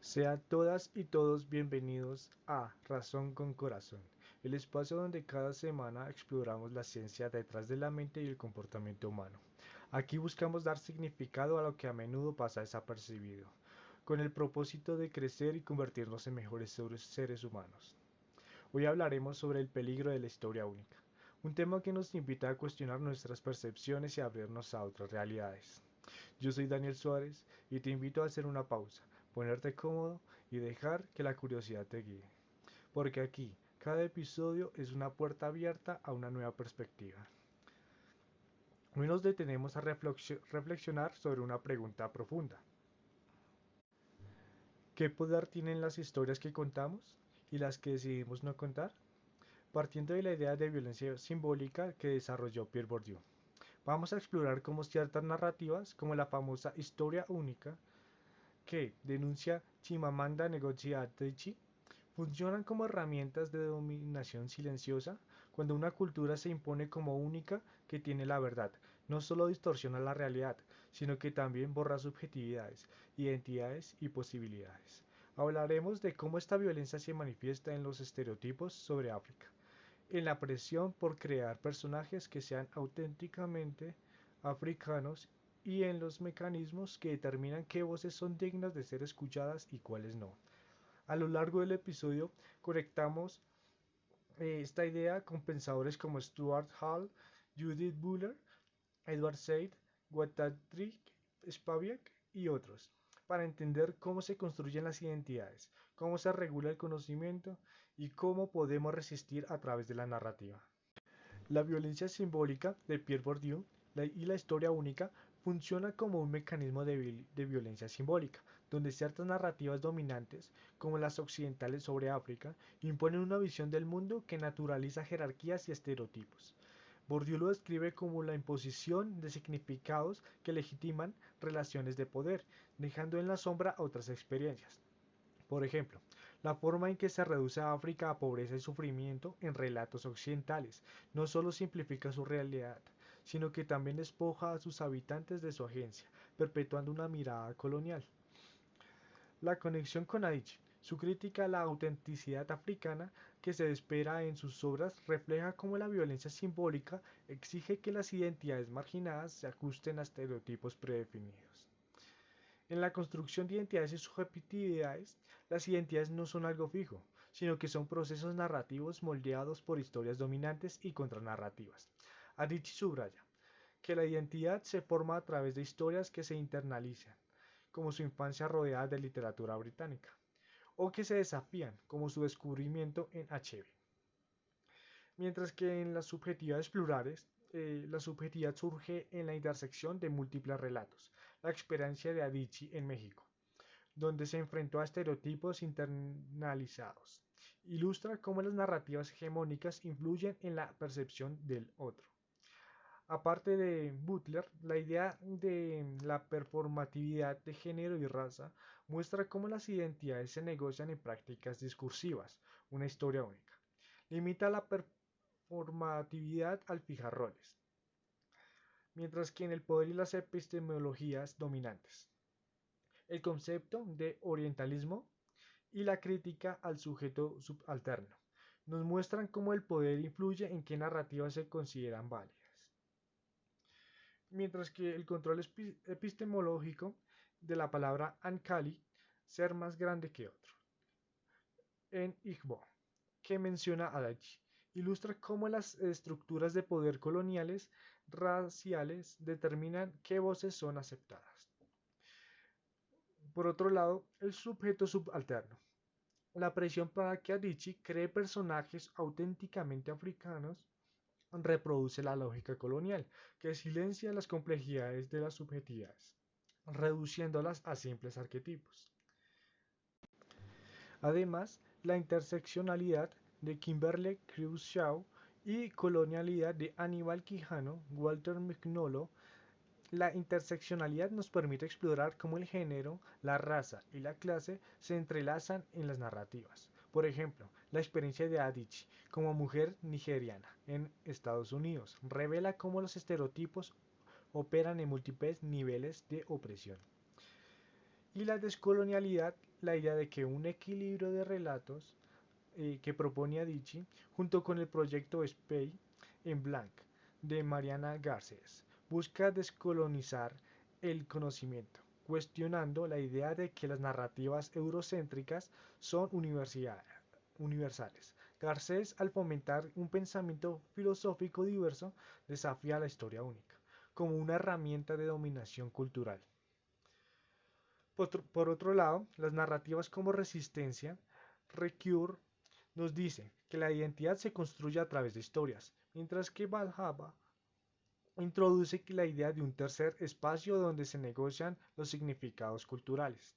Sean todas y todos bienvenidos a Razón con Corazón, el espacio donde cada semana exploramos la ciencia detrás de la mente y el comportamiento humano. Aquí buscamos dar significado a lo que a menudo pasa desapercibido, con el propósito de crecer y convertirnos en mejores seres humanos. Hoy hablaremos sobre el peligro de la historia única, un tema que nos invita a cuestionar nuestras percepciones y abrirnos a otras realidades. Yo soy Daniel Suárez y te invito a hacer una pausa, ponerte cómodo y dejar que la curiosidad te guíe. Porque aquí, cada episodio es una puerta abierta a una nueva perspectiva. Hoy nos detenemos a reflexionar sobre una pregunta profunda. ¿Qué poder tienen las historias que contamos y las que decidimos no contar? Partiendo de la idea de violencia simbólica que desarrolló Pierre Bourdieu. Vamos a explorar cómo ciertas narrativas, como la famosa historia única, que denuncia Chimamanda Ngozi Adichie, funcionan como herramientas de dominación silenciosa cuando una cultura se impone como única que tiene la verdad. No solo distorsiona la realidad, sino que también borra subjetividades, identidades y posibilidades. Hablaremos de cómo esta violencia se manifiesta en los estereotipos sobre África, en la presión por crear personajes que sean auténticamente africanos y en los mecanismos que determinan qué voces son dignas de ser escuchadas y cuáles no. A lo largo del episodio conectamos esta idea con pensadores como Stuart Hall, Judith Butler, Edward Said, Guattari Spivak y otros, para entender cómo se construyen las identidades, cómo se regula el conocimiento y cómo podemos resistir a través de la narrativa. La violencia simbólica de Pierre Bourdieu y la historia única funciona como un mecanismo de violencia simbólica, donde ciertas narrativas dominantes, como las occidentales sobre África, imponen una visión del mundo que naturaliza jerarquías y estereotipos. Bourdieu lo describe como la imposición de significados que legitiman relaciones de poder, dejando en la sombra otras experiencias. Por ejemplo, la forma en que se reduce a África a pobreza y sufrimiento en relatos occidentales no solo simplifica su realidad, sino que también despoja a sus habitantes de su agencia, perpetuando una mirada colonial. La conexión con Adichie, su crítica a la autenticidad africana que se espera en sus obras refleja cómo la violencia simbólica exige que las identidades marginadas se ajusten a estereotipos predefinidos. En la construcción de identidades y subjetividades, las identidades no son algo fijo, sino que son procesos narrativos moldeados por historias dominantes y contranarrativas. Adichie subraya que la identidad se forma a través de historias que se internalizan, como su infancia rodeada de literatura británica, o que se desafían, como su descubrimiento en HB. Mientras que en las subjetividades plurales, la subjetividad surge en la intersección de múltiples relatos. La experiencia de Adichie en México, donde se enfrentó a estereotipos internalizados, ilustra cómo las narrativas hegemónicas influyen en la percepción del otro. Aparte de Butler, la idea de la performatividad de género y raza muestra cómo las identidades se negocian en prácticas discursivas, una historia única. Limita la performatividad al fijar roles, mientras que en el poder y las epistemologías dominantes. El concepto de orientalismo y la crítica al sujeto subalterno nos muestran cómo el poder influye en qué narrativas se consideran válidas, mientras que el control epistemológico de la palabra Ankali, ser más grande que otro, en Igbo, que menciona a Adachi, ilustra cómo las estructuras de poder coloniales raciales determinan qué voces son aceptadas. Por otro lado, el sujeto subalterno. La presión para que Adichie cree personajes auténticamente africanos reproduce la lógica colonial, que silencia las complejidades de las subjetividades, reduciéndolas a simples arquetipos. Además, la interseccionalidad de Kimberlé Crenshaw y colonialidad de Aníbal Quijano, Walter Mignolo. La interseccionalidad nos permite explorar cómo el género, la raza y la clase se entrelazan en las narrativas. Por ejemplo, la experiencia de Adichie como mujer nigeriana en Estados Unidos revela cómo los estereotipos operan en múltiples niveles de opresión. Y la descolonialidad, la idea de que un equilibrio de relatos que propone Adichie, junto con el proyecto Spey en Blanc de Mariana Garcés, busca descolonizar el conocimiento, cuestionando la idea de que las narrativas eurocéntricas son universales. Garcés, al fomentar un pensamiento filosófico diverso, desafía la historia única, como una herramienta de dominación cultural. Por otro lado, las narrativas como Resistencia, Recure, nos dice que la identidad se construye a través de historias, mientras que Valhalla introduce la idea de un tercer espacio donde se negocian los significados culturales.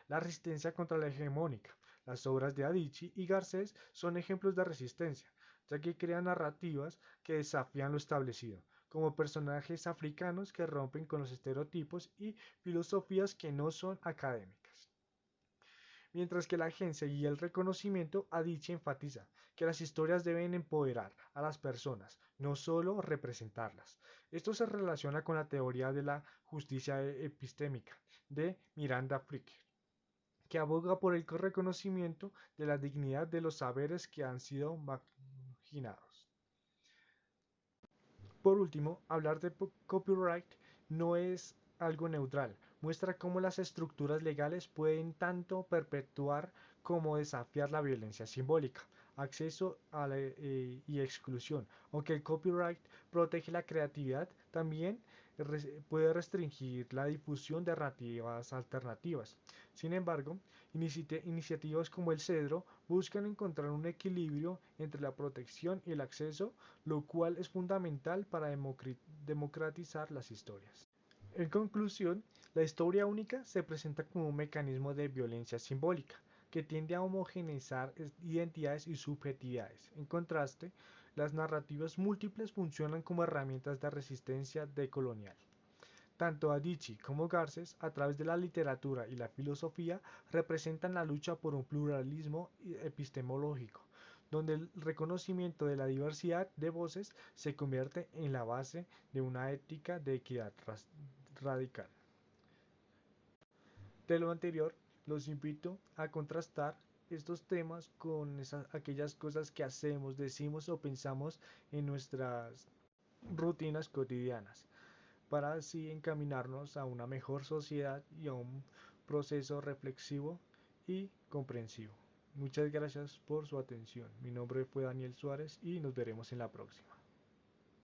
La resistencia contra la hegemónica. Las obras de Adichie y Garcés son ejemplos de resistencia, ya que crean narrativas que desafían lo establecido, como personajes africanos que rompen con los estereotipos y filosofías que no son académicas. Mientras que la agencia y el reconocimiento, Adichie enfatiza que las historias deben empoderar a las personas, no solo representarlas. Esto se relaciona con la teoría de la justicia epistémica de Miranda Fricker, que aboga por el reconocimiento de la dignidad de los saberes que han sido marginados. Por último, hablar de copyright no es algo neutral, muestra cómo las estructuras legales pueden tanto perpetuar como desafiar la violencia simbólica, acceso a y exclusión. Aunque el copyright protege la creatividad, también puede restringir la difusión de narrativas alternativas. Sin embargo, iniciativas como el CEDRO buscan encontrar un equilibrio entre la protección y el acceso, lo cual es fundamental para democratizar las historias. En conclusión, la historia única se presenta como un mecanismo de violencia simbólica que tiende a homogeneizar identidades y subjetividades. En contraste, las narrativas múltiples funcionan como herramientas de resistencia decolonial. Tanto Adichie como Garcés, a través de la literatura y la filosofía, representan la lucha por un pluralismo epistemológico, donde el reconocimiento de la diversidad de voces se convierte en la base de una ética de equidad radical. De lo anterior, los invito a contrastar estos temas con aquellas cosas que hacemos, decimos o pensamos en nuestras rutinas cotidianas, para así encaminarnos a una mejor sociedad y a un proceso reflexivo y comprensivo. Muchas gracias por su atención. Mi nombre fue Daniel Suárez y nos veremos en la próxima.